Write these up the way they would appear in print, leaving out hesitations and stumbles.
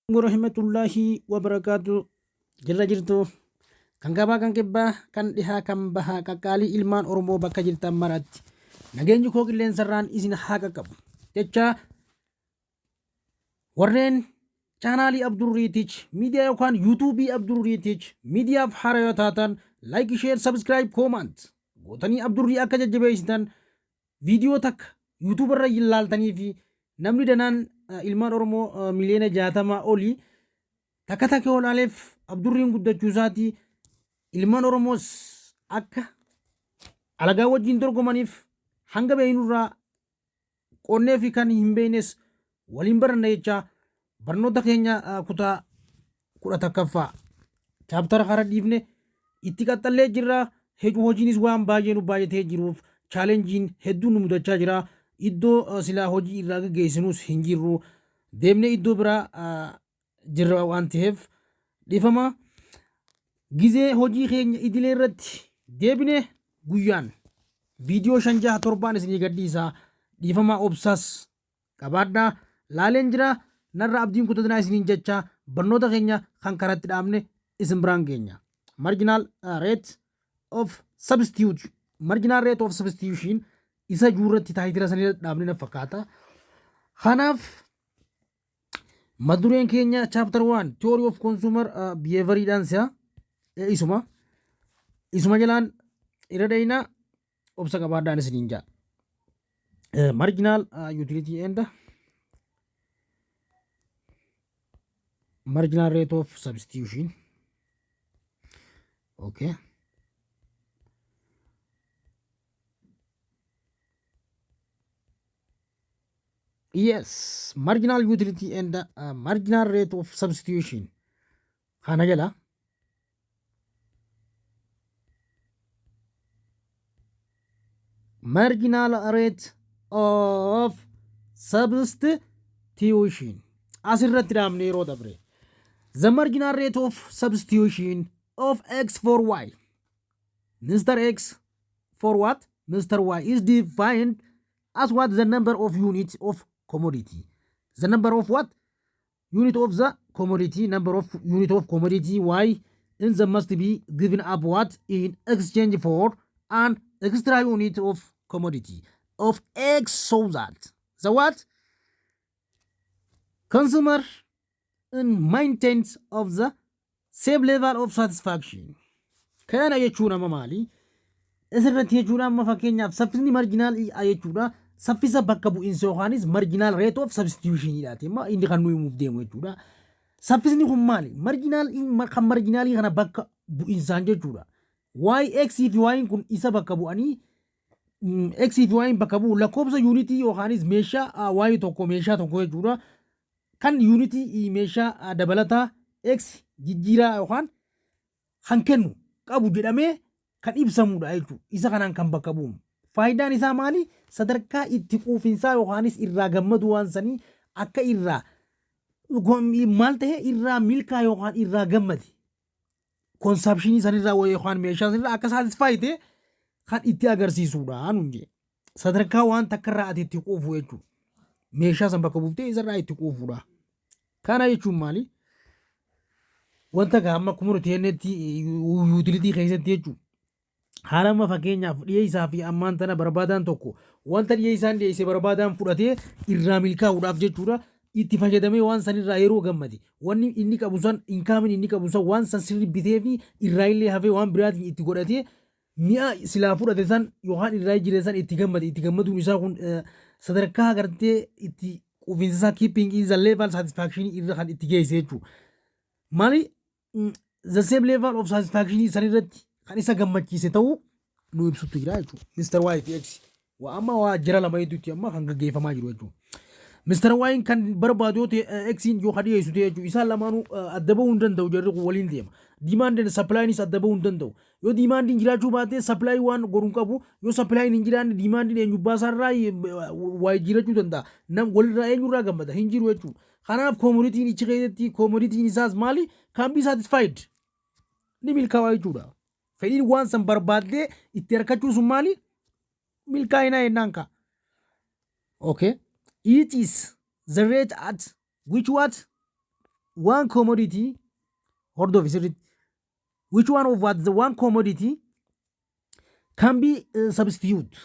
Warahmatullahi wabarakatuh. Jirra jirtu kan gabaa kan kibbaa kan dhihaa kan bahaa qaqqaalii ilmaan oromoo bakka jirtan maratti nageenyi koo qilleensarraan isin haa qaqqabu jecha warreen chaanaalii Abdurriitich miidiyaa yookaan yuutuubii Abdurriitich miidiyaaf haaraa yoo taatan laayik sheer sabskiraayib koomaant gootanii Abdurrii akka jajjabeessitan viidiyoo takka yuutuubarra ilaaltanii fi namni danaan ilmaan oromoo miliyoona 60 olii takka takka olaaleef Abdurriin guddachuu isaatii ilmaan oromoos akka alagaa wajjin dorgomaniif hanga beeynurraa qonnee fi kan hin beeynes waliin baranna jecha barnoota keenya kutaa 11ffaa chaaptara hara dhiifne itti qaxxallee jirra. Hojiinis waan baay'ee nu baay'atee jiruuf chaalenjiin hedduun nu mudachaa jira. Iddoo silaa hojii irraa gaggeessinus hin jirru deemnee iddoo biraa jirra waan ta'eef dhiifama gizee hojii keenya idilee irratti deebine guyyaan viidiyoo 5-7 isinii gadhiisa dhiifama obsaas qabaadhaa laaleen jira narra abdiin kutatanaa isiniin jecha barnoota keenya kan karatti dhaabne isin biraan geenya. Marginal rate of substitution isa juurratti taayitira sanii dhaabne na fakkaata. Kanaaf madureen keenya chapter 1 theory of consumer behavior dhaan isuma jalaan irra deeyna obsa qabaadhaan isiniin jaa. Marginal utility and marginal rate of substitution. Okay. Yes, marginal utility and marginal rate of substitution. Kana jala marginal rate of substitution. Asirratti dhaabne yeroo dabre. The marginal rate of substitution of x for y. Mr. X for what? Mr. Y is defined as what? The number of units of commodity. The number of what? Unit of the commodity, number of unit of commodity y in the must be given up what? In exchange for an extra unit of commodity of x, so that the what? Consumer maintains of the same level of satisfaction. Kana jechuudha mamaali isirratti jechuudha amma fakkeenyaaf saffisni marginaal jechuudha saffisa bakka bu'iinsa yookaanis marginaal rate of substitution dhaati amma inni kan nuyi muuf deemu jechuudha. Saffisni kun maali? Marginaal kan marginaalii kana bakka bu'iinsaan jechuudha. X fi y kun isa bakka bu'anii x fi y bakka bu'u lakkoofsa yuunitii yookaanis meeshaa y tokko meeshaa tokko jechuudha. Kan yuunitii meeshaa dabalataa x jijjiiraa yookaan kan kennu qabu jedhamee kan ibsamudha jechuudha. Isa kanaan kan bakka bu'u. Faayidaan isaa maali? Sadarkaa itti quufinsaa yookaanis irraa gammadu waan sanii akka irraa maal ta'e irraa milkaa yookaan irraa gammade konsapshinii sanirraa yookaan meeshaa sanirraa akka saatisfaayite kan itti agarsiisudha nuunje. Sadarkaa waan takkarraa ati itti quufu jechuudha. Meeshaa san bakka buuftee isarraa itti quufudha. Kana jechuun maali? Wanta gaamma kuma nuti jennetti yuutilitii keessatti jechuudha. Haalama fakkeenyaaf dhiyeessaa fi ammaan tana barbaadaan tokko wanta dhiyeessaan dhiyeessee barbaadaan fudhatee irraa milkaa'uudhaaf jechuudha itti fayyadamee waan sanirraa yeroo gammade wanni inni qabu san inkaamin inni qabu san waan san sirri bitee fi irraa illee hafee waan biraatiin itti godhatee mi'a silaa fudhate san yookaan irraa jire san itti gammade itti gammaduun isaa kun sadarkaa agartee itti quufinsa isaa keeping in the level satisfaction irra kan itti geesse jechuudha. Maali the same level of satisfaction sanirratti kan isa gammachiise ta'uu nu ibsutu jira jechuudha. Mr. Y fi X amma waa jira lama hedduutti amma kan gaggeeffamaa jiru jechuudha. Mr. Y kan barbaadu yoo ta'e X'n yoo dhiyeessu ta'e jechuudha. Isaan lamaanuu adda bahuu hin danda'u jarri kun waliin deema. Diimaandiin sapilaayinis adda bahuu hin danda'u. Yoo diimaandiin jiraachuu baate sapilaayii waan godhuu qabu yoo sapilaayiin hin jiraanne diimaandiin eenyubbaa isaarraa waa jiraachuu danda'a. Walirraa eenyurraa gammada hin jiru jechuudha. Kanaaf koomoditiin ichi keessatti koomoditiin isaas maali? Kan be satisfied ni milkaa'aa jechuudha. Fedhiin waan san barbaadee itti harkachuu sun maali? Milkaa'inaa jennaan ka. Okay. It is the rate at which what? one commodity, hordofii sirriitti. Which one of what the one commodity can be substitute?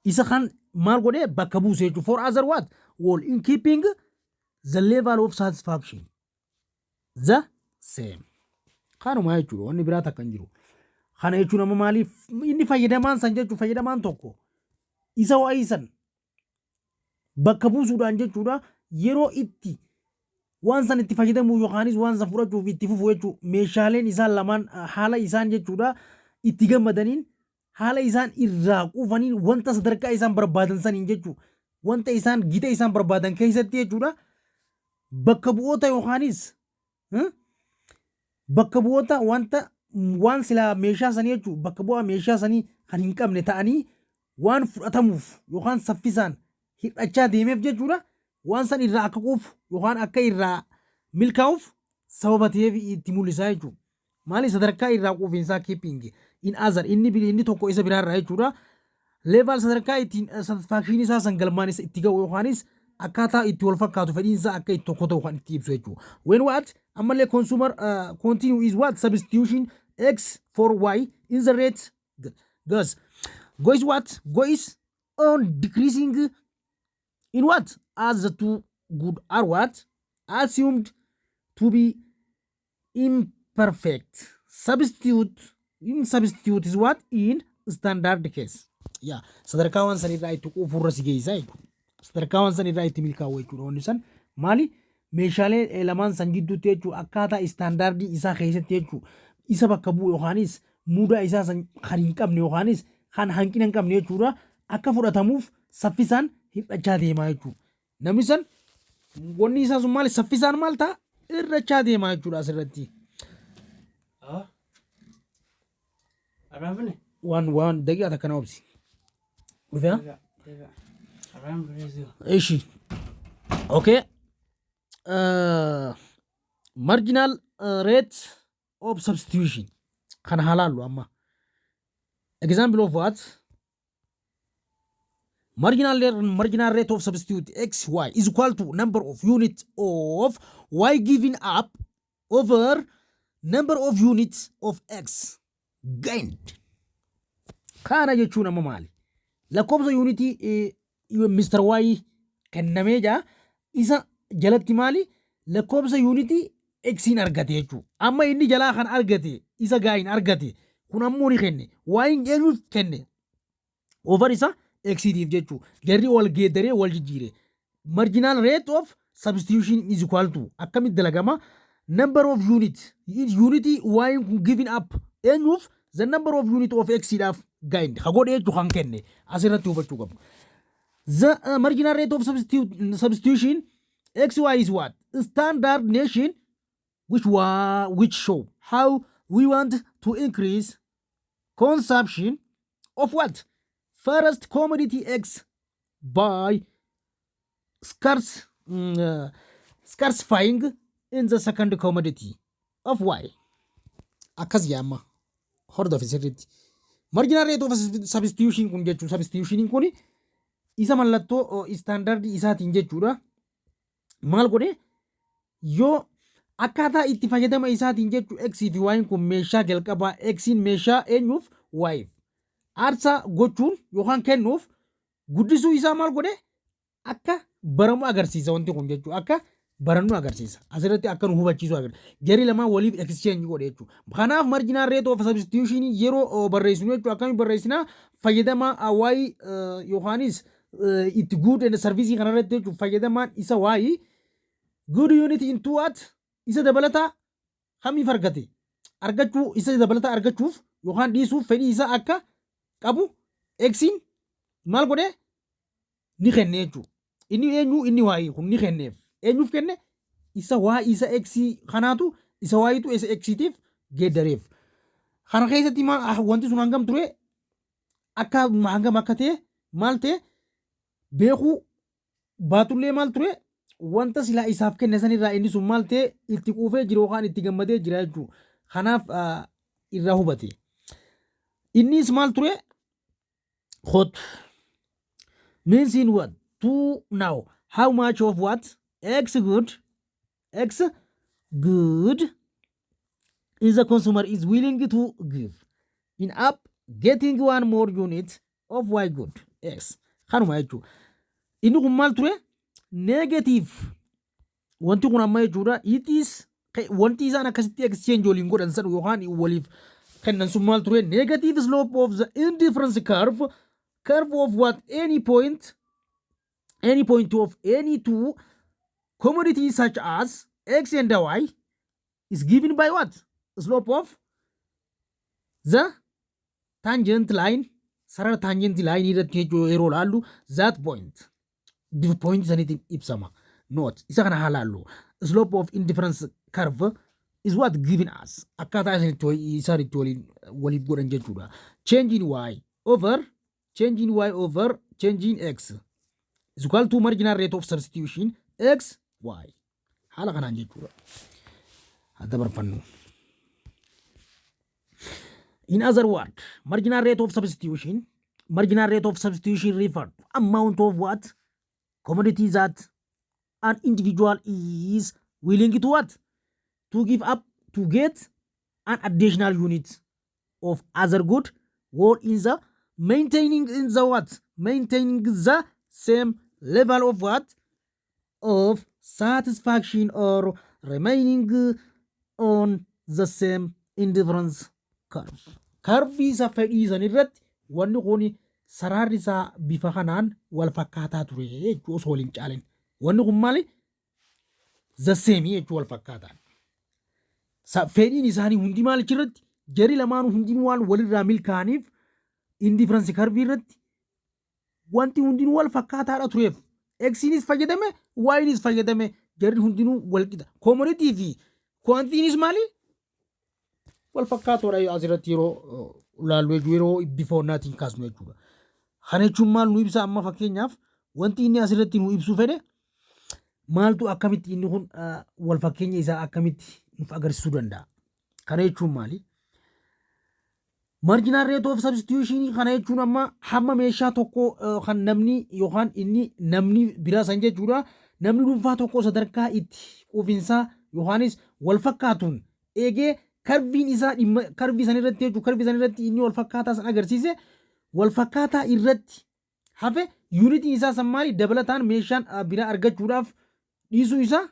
Isa kan maal godhee bakka buuse jechuudha. For other what? Wall in keeping the level of satisfaction the same. Kanuma jechuudha. Wanni biraa takka hin jiru. Kana jechuun amma maaliif inni fayyadamaan san jechuudha. Fayyadamaan tokko isa waa'ee san bakka buusuudhaan jechuudha. Yeroo itti waan san itti fayyadamu yookaanis waan san fudhachuuf itti fufu jechuudha. Meeshaaleen isaan lamaan haala isaan jechuudha itti gammadaniin haala isaan irraa quufaniin wanta sadarkaa isaan barbaadan saniin jechuudha. Wanta isaan gita isaan barbaadan keessatti jechuudha. Bakka bu'oota yookaanis bakka bu'oota wanta waan silaa meeshaa sanii jechuudha. Bakka bu'aa meeshaa sanii kan hin qabne ta'anii waan fudhatamuuf yookaan saffisaan hir'achaa deemeef jechuudha. Waan san irraa akka quufu yookaan akka irraa milkaa'uuf sababa ta'eef itti mul'isaa jechuudha. Maali sadarkaa irraa quufinsaa keeping in other inni tokko isa biraarraa jechuudha. Level sadarkaa ittiin satisfaction isaa san galmaan isa itti ga'u yookaanis akkaataa itti wal fakkaatu fedhiinsaa akka itti tokko ta'u kan itti ibsu jechuudha. When what ammallee consumer continue is what substitution x for y in the rate goes is what goes on decreasing in what as the two good are what assumed to be imperfect. Substitute is what in standard case. Yeah, sadarkaa waan san irraa itti quufurra si geessaa jechuudha. Sadarkaa waan san irraa itti milkaa'u jechuudha. Wanni san maali meeshaalee lamaan san gidduutti jechuudha akkaataa istaandaardii isaa keessatti jechuudha. Isa bakka bu'u yookaanis muudaa isaa san kan hin qabne yookaanis kan hanqina hin qabne jechuudha. Akka fudhatamuuf saffisaan hir'achaa deemaa jechuudha. Namni san wanni isaa sun maali saffisaan maal ta'a hir'achaa deemaa jechuudha asirratti. Waan daqiiqaa takka na obsi. Dhufee? Ishi. Okay. Marginal rate of substitution. Kan halaalu amma. Example of what? Marginal rate of substitute xy is equal to number of units of y given up over number of units of x gained. Kana jechuun amma maali? Lakkoofsa unity Mr. Y kennamee jaa isa jalatti maali? Lakkoofsa unity x'n argate jechuudha. Amma inni jalaa kan argate isa gaayin argate kun ammoo ni kenne y'n eenyuuf kenne over isa x'tiif jechuudha. Jarri wal geeddaree wal jijjiire. Marginal rate of substitution is equal to akkamitti dalagama number of units unity y'n kun given up eenyuuf the number of unit of x'dhaaf gained hagodhe jechuudha kan kenne asirratti hubachuu qabu. The marginal rate of substitution xy is what? Standard nation which show how we want to increase consumption of what? First commodity X by scarcifying in the second commodity of Y. Akkas yaama hordofi sirriitti. Marginal rate of substitution kun jechuun substitution kun isa mallattoo standard isaatiin jechuudha. Maal godhe yoo akkaataa itti fayyadama isaatiin jechuudha x fi y kun meeshaa jalqabaa x'n meeshaa eenyuuf y aarsaa gochuun yookaan kennuuf guddisuu isaa maal godhe akka baramu agarsiisa wanti kun jechuudha akka barannu agarsiisa asirratti akka nu hubachiisu agarsiisa jarri lamaan waliif exchange godhe jechuudha. Kanaaf marginal rate of substitution yeroo barreessinu jechuudha akkamitti barreessina fayyadama y yookaanis itti good and service kanarratti jechuudha fayyadamaan isa y good unit into what isa dabalataa kamiif argachuu isa dabalataa argachuuf yookaan dhiisuuf fedhii isaa akka qabu x'n maal godhe ni kenne jechuudha. Inni eenyu inni y kun ni kenneef eenyuuf kenne isa y isa x kanaatu isa y'itu isa x'tiif geeddareef. Kana keessatti wanti sun hangam ture akka hangam akka ta'e maal ta'e beekuu baatullee maal ture wanta silaa isaaf kenne sanirraa inni sun maal ta'e itti quufee jiru yookaan itti gammadee jira jechuudha. Kanaaf irraa hubate. Innis maal ture hot means in what to now how much of what x good X good is the consumer is willing to give in up getting one more unit of Y good X kanuma jechuudha. Inni kun maal ture negative wanti kun amma jechuudha it is wanti isaan akkasitti exchange waliin godhan san yookaan waliif kennan sun maal ture negative slope of the indifference curve of what any point of any two commodities such as X and Y is given by what? Slope of the tangent line. Sarara tangent line irratti yeroo laallu that point. The point sanitiin ibsama. Note. Isa kana halaallu. Slope of indifference curve is what given us. Akkaataa isaanitti waliif godhan jechuudha. Change in Y over change in X is equal to marginal rate of substitution X, Y. Haala kanaan jechuudha. Adda barfannu. In other words, marginal rate of substitution refer to amount of what? Commodity that an individual is willing to what? To give up to get an additional unit of other good or in the maintaining the same level of what? Of satisfaction or remaining on the same indifference curve. Curve isa fedhii san irratti wanni kun sararri isaa bifa kanaan wal fakkaataa ture jechuu osoo waliin caalin. Wanni kun maali? The same jechuu wal fakkaataan. Fedhiin isaanii hundi maalichi irratti jari lamaanuu hundinuu waan walirraa milkaa'aniif indifference curve irratti wanti hundinuu wal fakkaataadha tureef. X'inis fayyadame, Y'inis fayyadame, jarri hundinuu wal qixa. Commodity fi quantiinis maali? Wal fakkaatoodha asirratti yeroo laallu yeroo bifoonnaatiin kaasnu jechuudha. Kana jechuun maal nu ibsa amma fakkeenyaaf wanti inni asirratti nu ibsu fedhe maaltu akkamitti inni kun wal fakkeenya isaa akkamitti nuuf agarsiisuu danda'a. Kana jechuun maali? Marginal rate of substitution kana jechuun amma hamma meeshaa tokko kan namni yookaan inni namni biraa san jechuudha. Namni dhuunfaa tokko sadarkaa itti quufinsaa yookaanis wal fakkaatuun eegee karbiin isaa dhimma karbii san irratti jechuudha. Karbii san irratti inni wal fakkaataa san agarsiise wal fakkaataa irratti hafe yuunitiin isaa san maali dabalataan meeshaan biraa argachuudhaaf dhiisuu isaa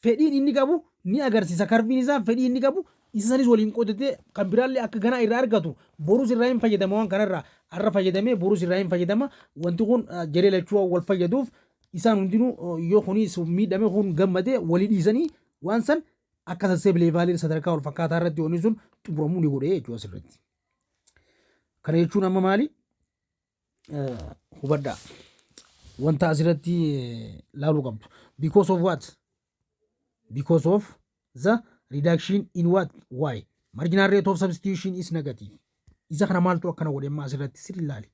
fedhiin inni qabu ni agarsiisa. Karbiin isaa fedhii inni qabu isa sanis waliin qotatee kan biraallee akka ganaa irraa argatu borus irraa hin fayyadama waan kanarraa har'a fayyadamee borus irraa hin fayyadama wanti kun jaree lachuu wal fayyaduuf isaan hundinuu yoo kunis miidhame kun gammadee walii dhiisanii waan san akka sasseebilee vaalii sadarkaa wal fakkaataa irratti wanni sun xumuramuu ni godhee jechuudha asirratti. Kana jechuun amma maali? Hubadhaa wanta asirratti laaluu qabdu. Because of what? Because of the reduction in what? Y. Marginal rate of substitution is negative. Isa kana maaltu akkana godhe amma asirratti sirri ilaali.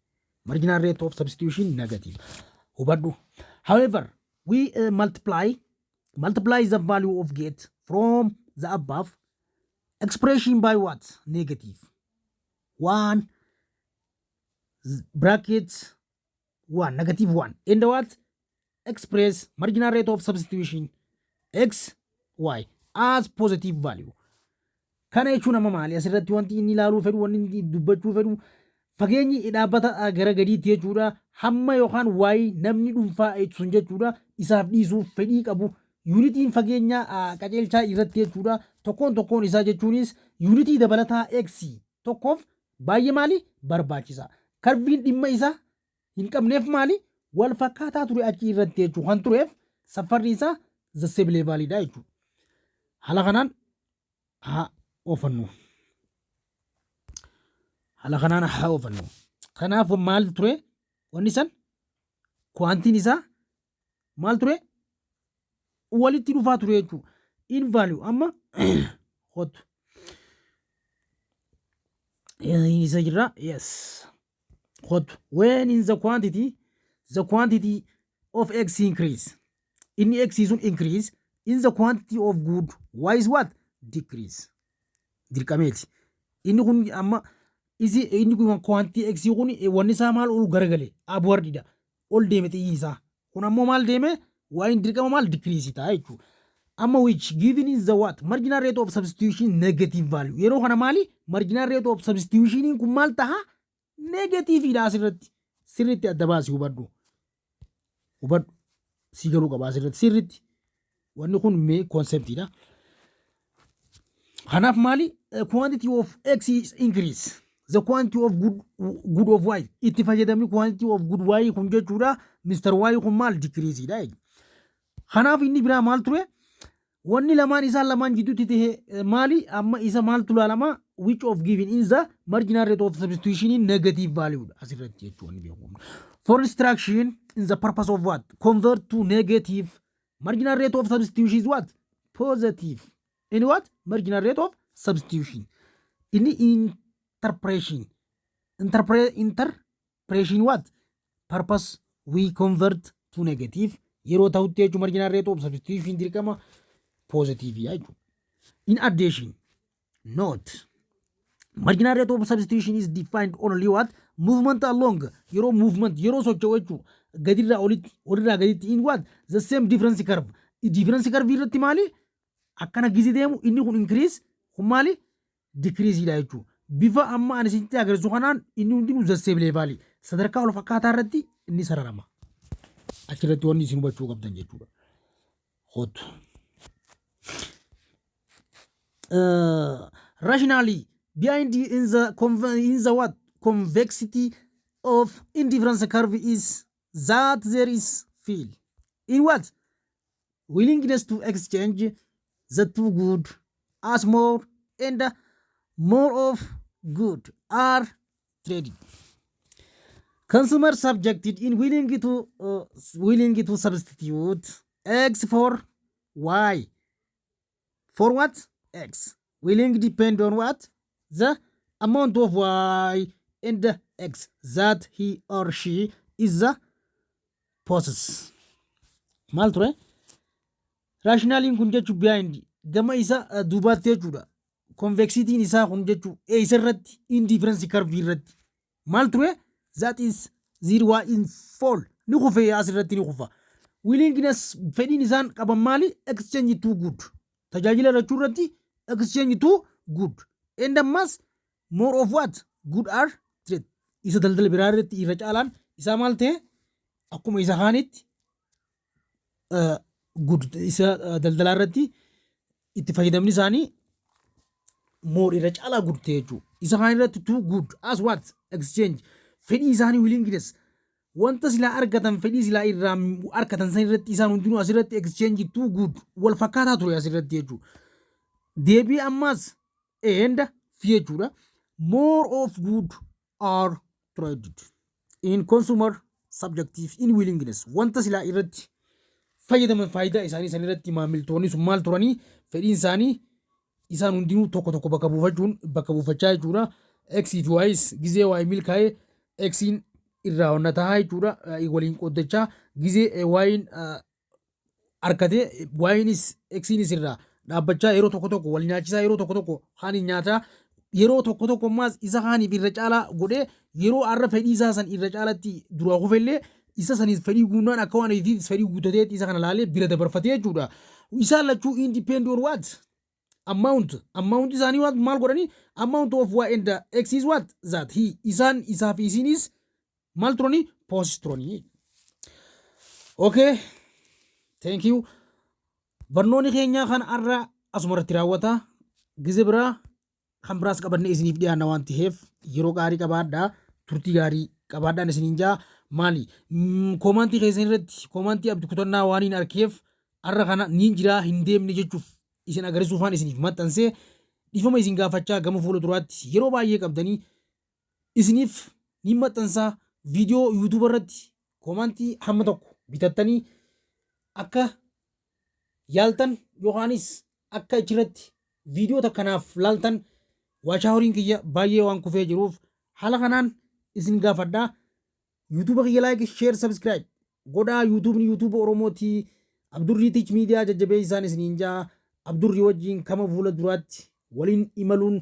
Marginal rate of substitution negative. Hubadhu. However, we multiply the value of get from the above expression by what? Negative. 1 brackets 1 negative 1 and what? Express marginal rate of substitution X, Y as positive value. Kana jechuun amma maali asirratti wanti inni ilaaluu fedhu wanni inni dubbachuu fedhu fageenyi dhaabbata gara gadiitti jechuudha. Hamma yookaan Y namni dhuunfaa sun jechuudha isaaf dhiisuuf fedhii qabu yuunitiin fageenya qajeelchaa irratti jechuudha. Tokkoon isaa jechuunis yuunitii dabalataa X tokkoof baay'ee maali barbaachisa. Karbiin dhimma isaa hin qabneef maali wal fakkaataa ture achi irratti jechuudha. Kan tureef safarri isaa zasseebilee vaaliidha jechuudha. Haala kanaan haa oofannu. Kanaaf maal ture wanni san kuwaantiin isaa maal ture walitti dhufaa ture jechuudha. In value amma hot isa jira yes hot when in the quantity of X increase in X is increase in the quantity of good Y is what? Decrease. Dirqameeti. Inni kun amma inni kun quantity X kun wanni isaa maal ol garagale upwardidha. Ol deeme xiyyi isaa. Kun ammoo maal deeme Y dirqama maal decrease ta'a jechuudha. amma which given is the what marginal rate of substitution negative value yeroo kana maali marginal rate of substitution kun maal taha negative ida asirratti sirritti adda baasi hubadhu si galuu qaba asirratti sirritti wanni kun mee concept ida kanaaf maali quantity of x is increase the quantity of good of y itti fayyadamni quantity of good y kun jechuudha Mr. Y kun maal decrease ida kanaaf inni biraa maal ture wanni lamaan isaan lamaan jidduutti ta'e maali amma isa maaltu laalama which of given in the marginal rate of substitution in negative value asirratti jechuun beekamu for instruction in the purpose of what convert to negative marginal rate of substitution is what positive in what marginal rate of substitution in interpretation what purpose we convert to negative yeroo ta'utti jechuun marginal rate of substitution dirqama positive yaaju in addition note marginal rate of substitution is defined only what movement along yeroo socho'u gadirraa olirraa gaditti in what the same difference curve irratti maali akkana gizi deemu inni kun increase kun maali decrease ida jechu bifa amma ani sitti agarsiisu kanaan inni hundinuu the same level sadarkaa wal fakkaataa irratti inni sararama achirratti wanni isin hubachuu qabdan jechuudha hot rationally behind in the what convexity of indifference curve is that there is feel in what willingness to exchange the two good as more and more of good are traded consumers subjected in willing to substitute x for y for what x willing depend on what the amount of y and the x that he or she is the possess maltre rationally kun jechu behind gama isa dubaatti jechuudha convexity isaa kun jechu isarratti indifference curve irratti maltre that is 0 in fall ni kufe asirratti ni kufa willingness fedhin isaan qaban maali exchange to good tajaajila rachuu irratti exchange to good and ammas more of what good are trade isa daldala biraa irratti irra caalaan isaa maal ta'e akkuma isa kaanitti good isa daldala irratti itti fayyadamni isaanii more irra caalaa good ta'e jechuu isa kaan irratti too good as what exchange fedhii isaanii willingness wanta silaa argatan fedhii silaa irraa argatan san irratti isaan hundinuu asirratti exchange too good wal fakkaataa ture asirratti jechuu deebii ammas and fi jechuudha more of good are traded in consumer subjective in willingness wanta silaa irratti fayyadaman faayidaa isaanii san irratti maamiltoonni sun maal turanii fedhiin isaanii isaan hundinuu tokko bakka buufachaa jechuudha x fi y gizee y milkaa'ee xin irraa onnataa jechuudha waliin qoddachaa gizee y'n arkatee y'inis xinis irraa dhaabbachaa yeroo tokko wal nyaachisaa yeroo tokko haani nyaataa yeroo tokko ammaas isa haaniif irra caalaa godhee yeroo arra fedhii isaa san irra caalatti duraa kufellee isa sanis fedhii guunnaan akka waan ifiif fedhii guutatee isa kana laalee bira dabarfatee jechuudha isaan lachuu independent on what amount isaanii what maal godhanii amount of y and x is what that he isaan isaa fi isinis maal turanii post turanii okay thank you barnoonni keenya kan arra asumarratti raawwata gize biraa kan biraas qabannee isiniif dhiyaanna waan ta'eef yeroo gaarii qabaadhaa turtii gaarii qabaadhaan isiniin jaa maali koomantii keessan irratti koomantii abdi kutannaa waan hin arkeef arra kana niin jiraa hin deemne jechuuf isin agarsiisuufaan isiniif maxxansee dhiifama isin gaafachaa gama fuula duraatti yeroo baay'ee qabdanii isiniif ni maxxansaa viidiyoo yuutuuba irratti koomantii hamma tokko bitattanii akka yaaltan yookaanis akka achirratti viidiyoo takkanaaf laaltan waachaa horiin kiyya baay'ee waan kufee jiruuf haala kanaan isin gaafadhaa yuutuuba kiyya like share subscribe godhaa yuutuuba oromootii abdurrii teach miidiyaa jajjabee isaan isiniin jaa abdurrii wajjiin kama fuula duraatti waliin imaluun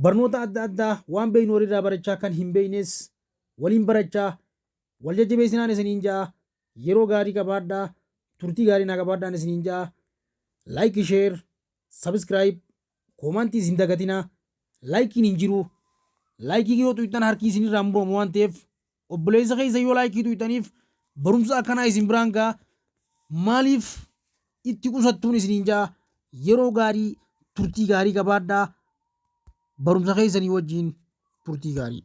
barnoota adda addaa waan beeynu walirraa barachaa kan hin beeynes waliin barachaa wal jajjabee isaan isiniin jaa yeroo gaarii qabaadhaa turtii gaarii naa qabaadhaan isiniin jaa Like, share, subscribe, comment isin dagatina. Like in jiru. Like yoo tuytan harki isin rambo muanteef. Obboleessa keessa yoo like tuytaniif barumsa akkanaa isin biraan gaa. Maaliif itti qusattuun isiniin jaa yeroo gaarii turtii gaarii qabaadhaa barumsa keessanii wajjin turtii gaarii.